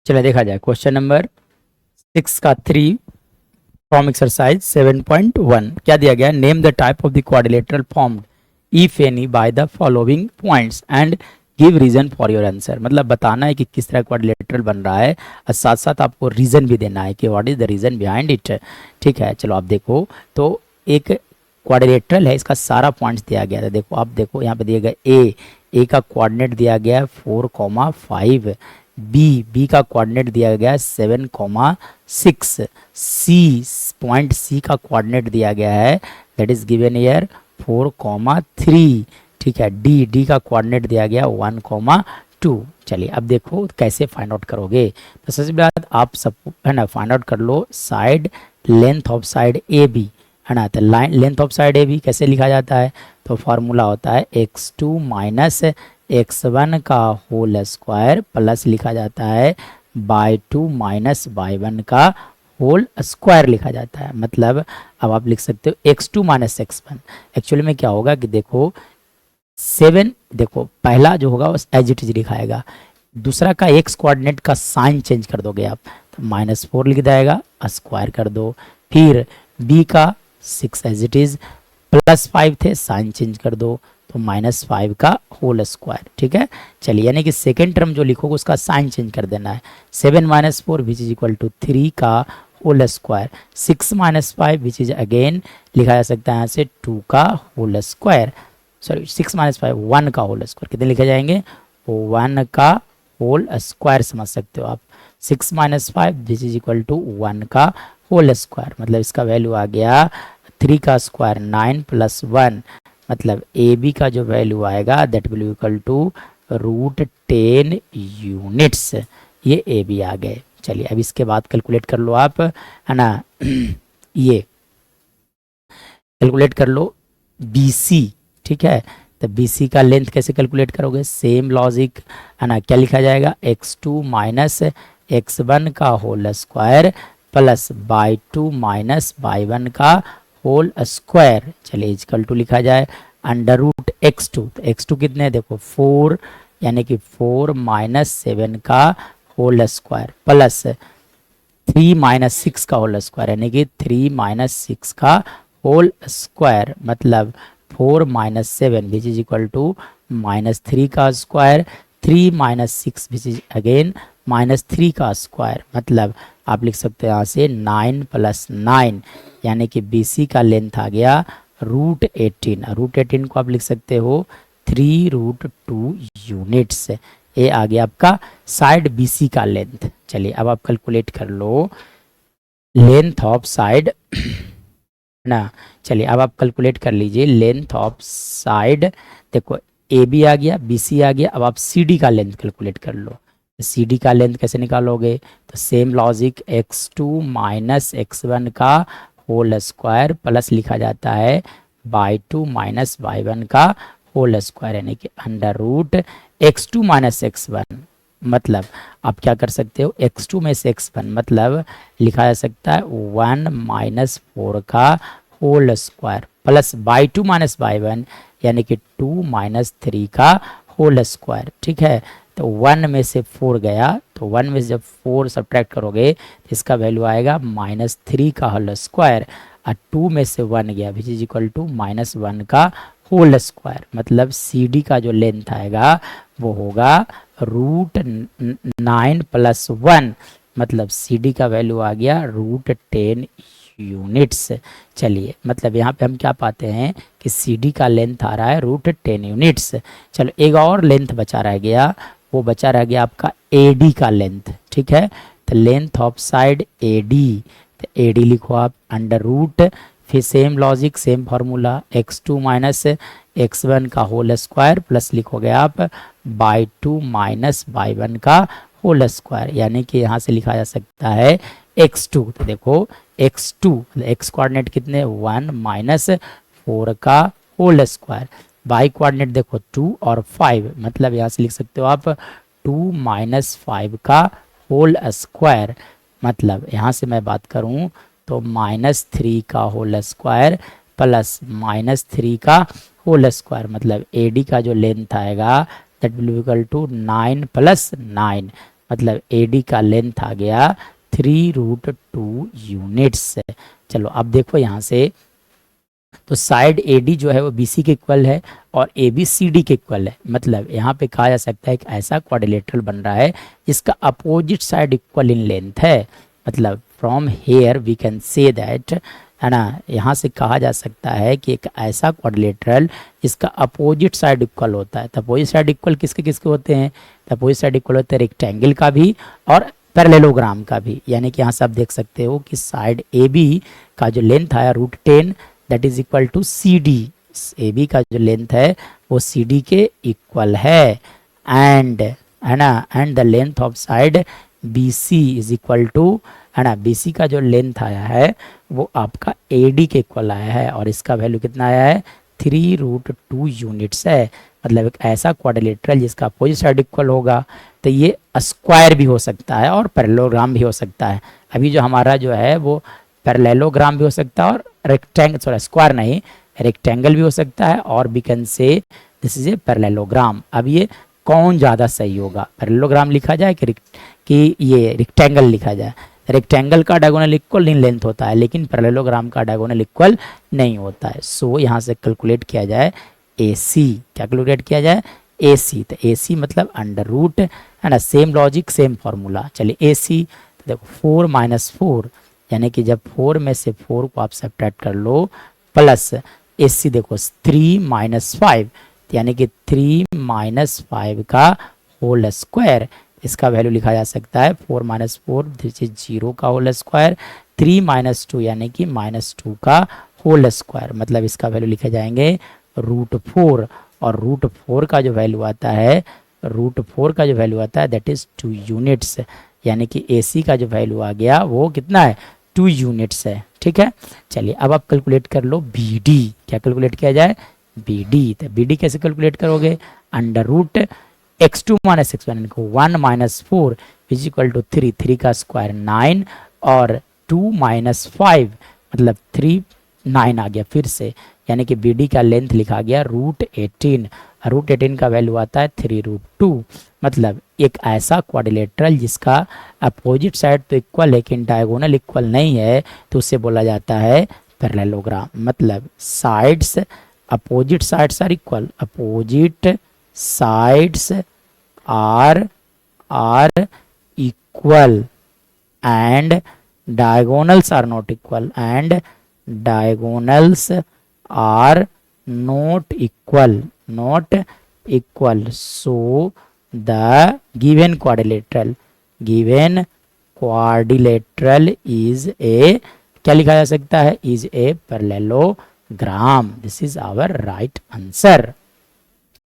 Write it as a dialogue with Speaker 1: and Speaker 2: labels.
Speaker 1: चलिए देखा जाए क्वेश्चन नंबर 6 का 3 फ्रॉम एक्सरसाइज 7.1 क्या दिया गया। Name the type of the quadrilateral formed if any by the following points and give reason for your answer. मतलब बताना है कि किस तरह क्वाड्रिलेटरल बन रहा है और साथ साथ आपको रीजन भी देना है कि what is the reason behind it. ठीक है, चलो आप देखो तो एक क्वाड्रिलेटरल है, इसका सारा पॉइंट्स दिया गया था। देखो आप देखो यहाँ पे दिया गया ए का कोऑर्डिनेट दिया गया है 4,5, बी का कोऑर्डिनेट दिया गया है 7,6, सी पॉइंट सी का कोऑर्डिनेट दिया गया है दैट इज गिवन हियर 4,3। ठीक है, डी का कोऑर्डिनेट दिया गया 1,2। चलिए अब देखो कैसे फाइंड आउट करोगे। तो सबसे पहले आप सब है ना फाइंड आउट कर लो side length of side A B, है ना। तो line length of side A B कैसे लिखा जाता है, तो फॉर्मूला होता है x2 माइनस x1 का होल स्क्वायर प्लस लिखा जाता है बाय 2 माइनस बाय 1 का होल स्क्वायर लिखा जाता है। मतलब अब आप लिख सकते हो x2 माइनस x1। एक्चुअली में क्या होगा कि देखो 7, देखो पहला जो होगा वो एज इट इज लिखाएगा, दूसरा का x कोऑर्डिनेट का साइन चेंज कर दोगे आप, तो -4 लिख जाएगा, स्क्वायर कर दो। फिर b का 6 एज इट इज, +5 थे, साइन चेंज कर दो तो -5 का होल स्क्वायर। ठीक है, चलिए यानी कि सेकेंड टर्म जो लिखोगे उसका साइन चेंज कर देना है। 7 - 4 विच इज इक्वल टू 3 का whole square, 6 - 5 which is again लिखा जा सकता है यहाँ से 2 का होल स्क्वायर, सॉरी 6 - 5 1 का होल स्क्वायर। कितने लिखे जाएंगे, 1 का होल स्क्वायर समझ सकते हो आप। 6 - 5 विच इज इक्वल टू 1 का होल स्क्वायर, मतलब इसका वैल्यू आ गया 3 का स्क्वायर 9 + 1, मतलब ए बी का जो वैल्यू आएगा that will equal to √10 units. ये ए बी आ गए। चलिए अब इसके बाद कैलकुलेट कर लो आप, है ना। ये कैलकुलेट कर लो बी सी। ठीक है, तो बी सी का लेंथ कैसे कैलकुलेट करोगे, सेम लॉजिक, है ना। क्या लिखा जाएगा, x2 माइनस x1 का whole square plus y 2 minus y 1 का होल स्क्वायर। चलिए इजकल टू लिखा जाए √x2। तो x2 कितने, देखो 4, यानी कि 4 - 7 का होल स्क्वायर प्लस 3 - 6 का होल स्क्वायर, यानी कि 3 - 6 का होल स्क्वायर, मतलब 4 - 7 विच इज इक्वल टू -3 का स्क्वायर, 3 - 6 विच इज अगेन -3 का स्क्वायर। मतलब आप लिख सकते हो यहाँ से 9 + 9, यानी कि बी सी का लेंथ आ गया √18। √18 को आप लिख सकते हो 3√2 यूनिट्स। ये आ गया आपका साइड बी सी का लेंथ। चलिए अब आप कैलकुलेट कर लो लेंथ ऑफ साइड ना। चलिए अब आप कैलकुलेट कर लीजिए लेंथ ऑफ साइड। देखो ए बी आ गया, बी सी आ गया, अब आप सी डी का लेंथ कैलकुलेट कर लो। सी डी का लेंथ कैसे निकालोगे, तो same logic x2 minus x1 का होल स्क्वायर प्लस लिखा जाता है बाई 2 माइनस बाई 1 का होल स्क्वायर, यानी कि √x2 माइनस x1। मतलब आप क्या कर सकते हो, x2 में से x1 मतलब लिखा जा सकता है 1 - 4 का whole square plus y 2 minus y 1, यानी कि 2 - 3 का होल स्क्वायर। ठीक है, तो 1 में से 4 गया, तो 1 में से जब 4 सब्ट्रैक्ट करोगे तो इसका वैल्यू आएगा -3 का होल स्क्वायर, और 2 में से 1 गया विच इज इक्वल टू -1 का होल स्क्वायर। मतलब सी डी का जो लेंथ आएगा वो होगा √9 + 1, मतलब सी डी का वैल्यू आ गया √10 यूनिट्स। चलिए मतलब यहाँ पे हम क्या पाते हैं कि सी डी का लेंथ आ रहा है √10 यूनिट्स। चलो एक और लेंथ बचा रह गया, वो बचा रह गया आपका ए डी का लेंथ। ठीक है, तो length of side A D, तो ए डी लिखो आप √, फिर same logic same formula x2 minus x1 का होल स्क्वायर प्लस लिखोगे आप बाई 2 माइनस बाई 1 का होल स्क्वायर, यानी कि यहाँ से लिखा जा सकता है x2। तो देखो x2 x कोऑर्डिनेट कितने 1 - 4 का होल स्क्वायर, बाई कोऑर्डिनेट देखो 2 और 5, मतलब यहाँ से लिख सकते हो आप 2 - 5 का होल स्क्वायर। मतलब यहाँ से मैं बात करूँ तो -3 का होल स्क्वायर प्लस -3 का होल स्क्वायर, मतलब ए डी का जो लेंथ आएगा दैट विल इक्वल टू 9 + 9, मतलब AD का लेंथ आ गया 3√2 यूनिट्स। चलो अब देखो यहाँ से, तो साइड AD जो है वो BC के इक्वल है और AB CD के इक्वल है। मतलब यहाँ पे कहा जा सकता है कि ऐसा क्वाड्रिलेटरल बन रहा है जिसका opposite side equal in length है। मतलब from here we can say that, है ना, यहाँ से कहा जा सकता है कि एक ऐसा क्वाड्रिलेटरल जिसका अपोजिट साइड इक्वल होता है। तो अपोजिट साइड इक्वल किसके किसके होते हैं? तो अपोजिट साइड इक्वल होते हैं रेक्टेंगल का भी और पैरेललोग्राम का भी। यानी कि यहाँ से आप देख सकते हो कि साइड AB का जो लेंथ आया √10 that is equal to CD। AB का जो लेंथ है वो CD के इक्वल है। एंड, है ना, and the length of side BC is equal to, है ना, BC का जो लेंथ आया है वो आपका AD के इक्वल आया है और इसका वैल्यू कितना आया है? 3√2 यूनिट्स है। मतलब एक ऐसा क्वाड्रिलेटरल जिसका अपोजिट साइड इक्वल होगा। तो ये स्क्वायर भी हो सकता है और पैरेललोग्राम भी हो सकता है। अभी जो हमारा जो है वो पैरेललोग्राम भी हो सकता है और रेक्टेंगल, सॉरी स्क्वायर नहीं, रेक्टेंगल भी हो सकता है और we can say this is a parallelogram. अब ये कौन ज़्यादा सही होगा? पैरेललोग्राम लिखा जाए कि ये रेक्टेंगल लिखा जाए? रेक्टेंगल का डायगोनल इक्वल इन लेंथ होता है लेकिन पैरेललोग्राम का डायगोनल इक्वल नहीं होता है। सो यहाँ से कैलकुलेट किया जाए AC। क्या कैलकुलेट किया जाए? AC। तो AC मतलब अंडर रूट, है ना, सेम लॉजिक सेम फॉर्मूला। चलिए AC, तो देखो 4 - 4 यानी कि जब 4 में से 4 को आप सब्ट्रैक्ट कर लो प्लस AC देखो 3 - 5 यानी कि 3 - 5 का होल स्क्वायर। इसका वैल्यू लिखा जा सकता है 4 - 4 दिस इज 0 का होल स्क्वायर, 3 - 2 यानी कि -2 का होल स्क्वायर। मतलब इसका वैल्यू लिखे जाएंगे √4 और √4 का जो वैल्यू आता है, √4 का जो वैल्यू आता है दैट इज 2 यूनिट्स। यानी कि AC का जो वैल्यू आ गया वो कितना है? 2 यूनिट्स है। ठीक है, चलिए अब आप कैलकुलेट कर लो BD। क्या कैलकुलेट किया जाए? BD। तो BD कैसे कैलकुलेट करोगे? अंडर रूट x2 - x1 यानी कि 1 - 4 इज इक्वल टू 3, 3 का स्क्वायर 9 और 2 - 5 मतलब 3 9 आ गया फिर से। यानी कि BD का लेंथ लिखा गया √18। √18 का वैल्यू आता है 3√2। मतलब एक ऐसा क्वाड्रिलेटरल जिसका अपोजिट साइड तो इक्वल लेकिन डायगोनल इक्वल नहीं है तो उसे बोला जाता है पैरेललोग्राम। मतलब sides, opposite sides are equal, opposite sides are equal and diagonals are not equal, and diagonals are not equal. So the given quadrilateral is a, क्या लिखा जा सकता है? is a parallelogram. This is our right answer.